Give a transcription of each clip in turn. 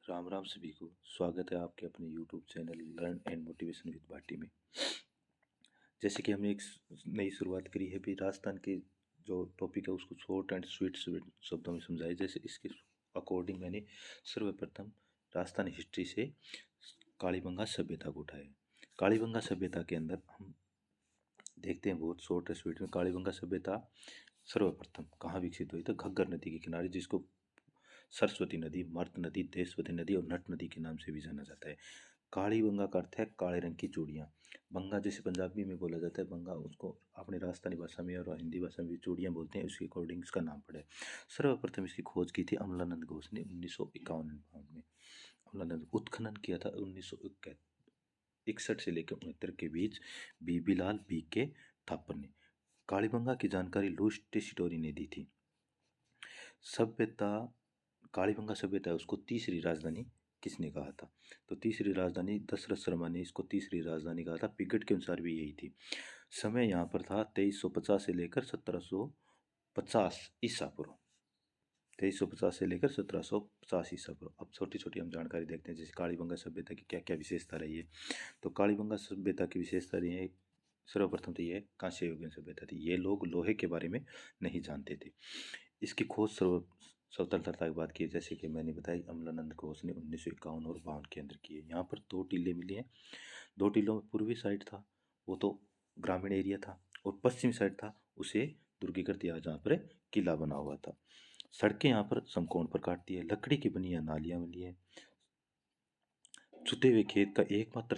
राम राम सभी को। स्वागत है आपके अपने YouTube channel learn and motivation with Bhati में। जैसे कि हमने एक नई शुरुआत करी है भी, राजस्थान के जो टॉपिक है उसको शॉर्ट एंड स्वीट शब्दों में समझाए। जैसे इसके अकॉर्डिंग मैंने सर्वप्रथम राजस्थान हिस्ट्री से कालीबंगा सभ्यता को उठाया। कालीबंगा सभ्यता के अंदर हम देखते हैं बहुत शॉर्ट एंड स्वीट में, कालीबंगा सभ्यता सर्वप्रथम कहाँ विकसित हुई? तो घग्गर नदी के किनारे, जिसको सरस्वती नदी, मर्त नदी, देशवती नदी और नट नदी के नाम से भी जाना जाता है। काली बंगा का अर्थ है काले रंग की चूड़ियाँ। बंगा जैसे पंजाबी में बोला जाता है बंगा, उसको अपने राजस्थानी भाषा में और हिंदी भाषा में भी चूड़ियाँ बोलते हैं। उसके अकॉर्डिंग इसका नाम पड़ा है। सर्वप्रथम इसकी खोज की थी अमलानंद घोष ने 1951 में। अमलानंद उत्खनन किया था 1961 से लेकर 69 के बीच बीबीलाल बी के थापर ने। कालीबंगा की जानकारी लुईस टेसीडोरी ने दी थी। सभ्यता, कालीबंगा सभ्यता है उसको तीसरी राजधानी किसने कहा था? तो तीसरी राजधानी दशरथ शर्मा ने इसको तीसरी राजधानी कहा था। पिगट के अनुसार भी यही थी। समय यहाँ पर था 2350 से लेकर 1750 ईसा पूर्व। 2350 से लेकर 1750 ईसा पूर्व। अब छोटी छोटी हम जानकारी देखते हैं, जैसे कालीबंगा सभ्यता की क्या क्या विशेषता रही है। तो कालीबंगा सभ्यता की विशेषता रही है, सर्वप्रथम तो ये कांस्य युगीन सभ्यता थी। ये लोग लोहे के बारे में नहीं जानते थे। इसकी खोज स्वतंत्रता की बात की, जैसे कि मैंने बताई अमलानंद घोष ने 1951 और 52 के अंदर किए। यहाँ पर दो टीले मिले हैं। दो टीलों में पूर्वी साइड था वो तो ग्रामीण एरिया था, और पश्चिमी साइड था उसे दुर्गीकृत दिया जहाँ पर किला बना हुआ था। सड़कें यहाँ पर समकोण पर काटती है, लकड़ी की बनी नालियाँ मिली है। छुटे हुए खेत का एकमात्र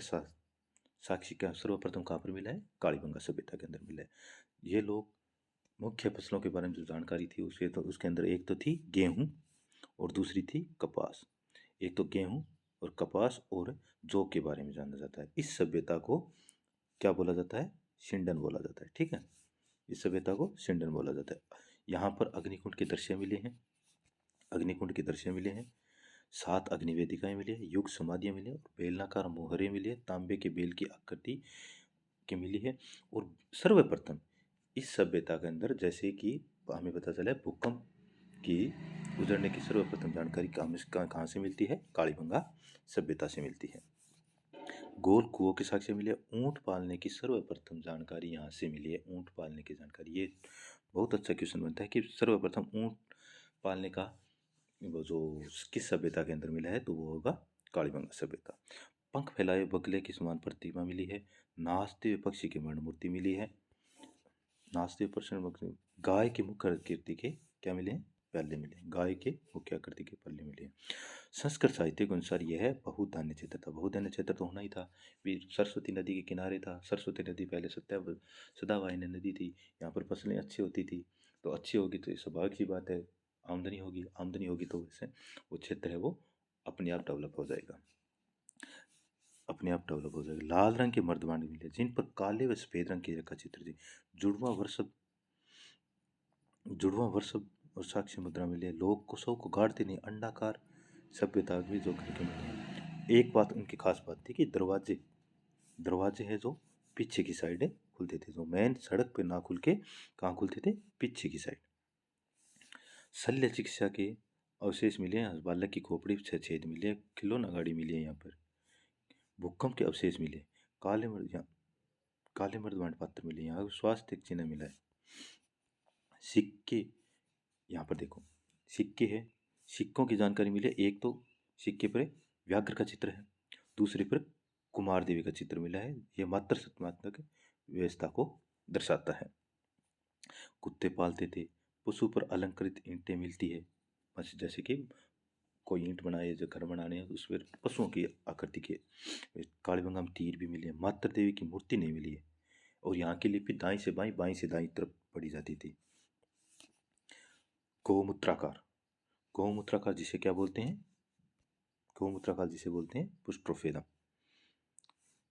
साक्षी का सर्वप्रथम कहाँ पर मिला है? कालीबंगा सभ्यता के अंदर मिला है। ये लोग मुख्य फसलों के बारे में जो जानकारी थी उसके अंदर एक तो थी गेहूं और दूसरी थी कपास। एक तो गेहूं और कपास और जौ के बारे में जाना जाता है। इस सभ्यता को क्या बोला जाता है? शिंडन बोला जाता है। ठीक है, इस सभ्यता को शिंडन बोला जाता है। यहाँ पर अग्निकुंड के दृश्य मिले हैं, अग्निकुंड के दृश्य मिले हैं, 7 अग्निवेदिकाएं मिली है, युग समाधियां मिली है, और बेलनाकार मोहरे मिली है, तांबे के बेल की आकृति की मिली है। और सर्वप्रथम इस सभ्यता के अंदर, जैसे कि हमें पता चला है भूकंप की गुजरने की सर्वप्रथम जानकारी कहाँ से मिलती है? कालीबंगा सभ्यता से मिलती है। गोल कुओं के साक्ष्य मिले। ऊंट पालने की सर्वप्रथम जानकारी यहाँ से मिली है। ऊंट पालने की जानकारी, ये बहुत अच्छा क्वेश्चन बनता है कि सर्वप्रथम ऊंट पालने का वो जो किस सभ्यता के अंदर मिला है, तो वो होगा कालीबंगा सभ्यता। पंख फैलाए बगले की समान प्रतिमा मिली है। नाचते हुए पक्षी की मरण मूर्ति मिली है। नाचते हुए प्रश्न गाय की मुख्य आकृति के क्या मिले हैं? पल्ले मिले। गाय के मुख्य आकृति के पल्ले मिले हैं। संस्कृत साहित्य के अनुसार यह बहुधान्य क्षेत्र था। बहुधान्य क्षेत्र तो होना ही था, भी सरस्वती नदी के किनारे था। सरस्वती नदी पहले सदावाहिनी नदी थी। यहाँ पर फसलें अच्छी होती थी, तो अच्छी होगी तो स्वाभाविक सी बात है आमदनी होगी। आमदनी होगी तो वैसे वो क्षेत्र है वो अपने आप डेवलप हो जाएगा, अपने आप डेवलप हो जाएगा। लाल रंग के मर्दवान मिले जिन पर काले व सफेद रंग की रेखा चित्र थी। जुड़वा और साक्ष्य मुद्रा मिली है। लोग कुशों को गाड़ते नहीं, अंडाकार सभ्यता भी जो करके मिले हैं। एक बात उनकी खास बात थी कि दरवाजे दरवाजे है जो पीछे की साइड है खुलते थे, जो मेन सड़क पे ना खुल के कहाँ खुलते थे? पीछे की साइड। शल्य चिकित्सा के अवशेष मिले हैं। बालक की खोपड़ी पे छेद मिले, खिलौना गाड़ी मिली है यहाँ पर। भूकंप के अवशेष मिले, काले मर्दवान पात्र मिले, यहाँ स्वास्थ्य चिन्ह मिला है। सिक्के, यहाँ पर देखो सिक्के है, सिक्कों की जानकारी मिले। एक तो सिक्के पर व्याघ्र का चित्र है, दूसरे पर कुमार देवी का चित्र मिला है। यह मात्र सत्मात्मक व्यवस्था को दर्शाता है। कुत्ते पालते थे। पशु पर अलंकृत ईंटें मिलती है, बस जैसे कि कोई ईंट बनाए जो घर बनाने हैं उस पर पशुओं की आकृति के। कालीबंगा में तीर भी मिले हैं। मात्र देवी की मूर्ति नहीं मिली है, और यहाँ की लिपि दाई से बाई, बाई से दाई तरफ पढ़ी जाती थी। गौमूत्राकार, गौमूत्राकार जिसे क्या बोलते हैं? गौमूत्राकार जिसे बोलते हैं पुष्टोफेदम।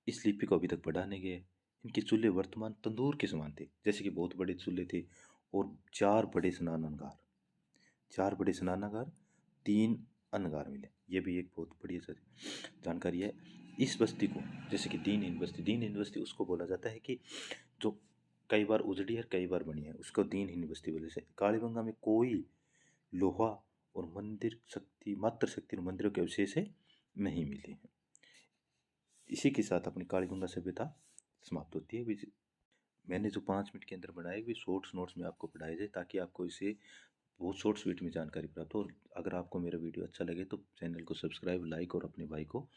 इस लिपि को अभी तक पढ़ा नहीं गया। इनके चूल्हे वर्तमान तंदूर के समान थे, जैसे कि बहुत बड़े चूल्हे थे, और 4 बड़े स्नानागार, 4 बड़े स्नानागार, 3 अन्नगार मिले। ये भी एक बहुत बड़ी जानकारी है। इस बस्ती को, जैसे कि दीनहीन बस्ती उसको बोला जाता है कि जो कई बार उजड़ी है कई बार बनी है, उसको दीनहीन बस्ती बोले से। कालीबंगा में कोई लोहा और मंदिर शक्ति, मात्र शक्ति और मंदिरों के अवशेष से नहीं मिले हैं। इसी के साथ अपनी कालीगंगा सभ्यता समाप्त होती है। मैंने जो 5 मिनट के अंदर बनाए हुए शॉर्ट्स नोट्स में आपको पढ़ाए जाए, ताकि आपको इसे बहुत शॉर्ट स्वीट में जानकारी प्राप्त हो। और अगर आपको मेरा वीडियो अच्छा लगे तो चैनल को सब्सक्राइब, लाइक और अपने भाई को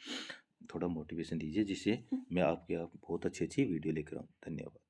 थोड़ा मोटिवेशन दीजिए, जिससे मैं आपके बहुत अच्छी वीडियो लेकर आऊँ। धन्यवाद।